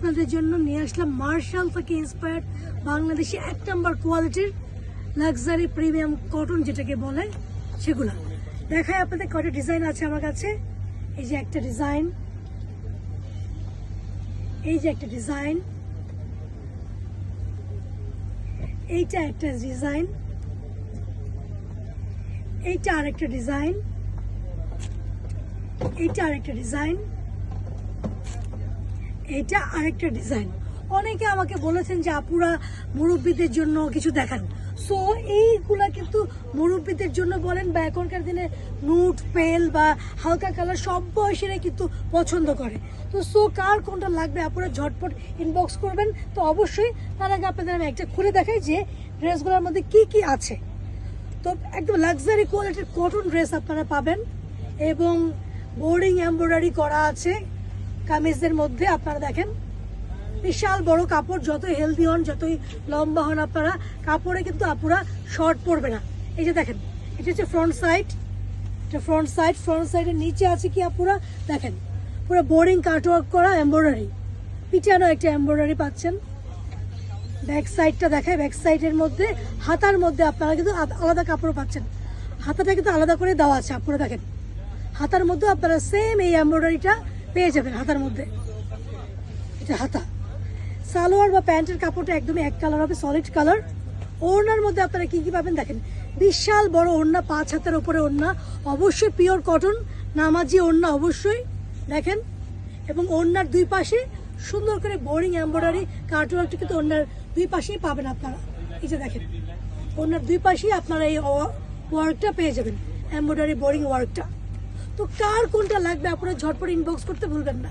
আপনাদের জন্য নিয়ে আসলাম মার্শাল থেকে ইন্সপায়ার্ড বাংলাদেশি 1 নম্বর কোয়ালিটির লাক্সারি প্রিমিয়াম কটন যেটাকে বলে সেগুলো দেখায় আপনাদের। কয়টা ডিজাইন আছে আমার কাছে। এই যে একটা ডিজাইন, এই যে একটা ডিজাইন, এইটা একটা ডিজাইন, এইটা আরেকটা ডিজাইন, এইটা আরেকটা ডিজাইন, এইটা আরেকটা ডিজাইন। অনেকে আমাকে বলেছেন যে আপুরা মুরব্বীদের জন্য কিছু দেখান। সো এইগুলা কিন্তু মুরব্বীদের জন্য বলেন বা এখনকার দিনে নুড পেল বা হালকা কালার সব বয়সেরা কিন্তু পছন্দ করে। তো সো কার কোনটা লাগবে আপুরা ঝটপট ইনবক্স করবেন। তো অবশ্যই তার আগে আপনাদের আমি একটা খুলে দেখাই যে ড্রেসগুলোর মধ্যে কি কি আছে। তো একদম লাক্সারি কোয়ালিটির কটন ড্রেস আপনারা পাবেন এবং বোর্ডিং এমব্রয়ডারি করা আছে কামিজের মধ্যে। আপনারা দেখেন বিশাল বড় কাপড়, যতই হেলদি হন যতই লম্বা হন আপনারা কাপড়ে কিন্তু আপুরা শর্ট পড়বে না। এই যে দেখেন এটা হচ্ছে ফ্রন্ট সাইড, এটা ফ্রন্ট সাইড। ফ্রন্ট সাইডের নিচে আছে কি আপুরা দেখেন পুরো বোর্ডিং কাটওয়ার্ক করা এমব্রয়ডারি, পিটানো একটা এমব্রয়ডারি পাচ্ছেন। ব্যাক সাইডটা দেখায়, ব্যাক সাইডের মধ্যে হাতার মধ্যে আপনারা কিন্তু আলাদা কাপড় পাচ্ছেন। হাতাটা কিন্তু আলাদা করে দেওয়া আছে আপনারা দেখেন। হাতার মধ্যে আপনারা সেম এই এমব্রয়ডারিটা পেয়ে যাবেন হাতার মধ্যে। এটা হাতা। সালোয়ার বা প্যান্টের কাপড়টা একদমই এক কালার হবে, সলিড কালার। ওড়নার মধ্যে আপনারা কি কি পাবেন দেখেন, বিশাল বড় ওড়না, 5 হাতের উপরে ওড়না, অবশ্যই পিওর কটন নামাজি ওড়না অবশ্যই দেখেন। এবং ওড়নার দুই পাশে সুন্দর করে বোরিং এমব্রয়ডারি কাটওয়ার্কটা কিন্তু ওড়নার দুই পাশেই পাবেন আপনারা। এই যে দেখেন ওড়নার দুই পাশেই আপনারা এই ওয়ার্কটা পেয়ে যাবেন, এমব্রয়ডারি বোরিং ওয়ার্কটা। তো কার কোনটা লাগবে আপনারা ঝটপট ইনবক্স করতে ভুলবেন না।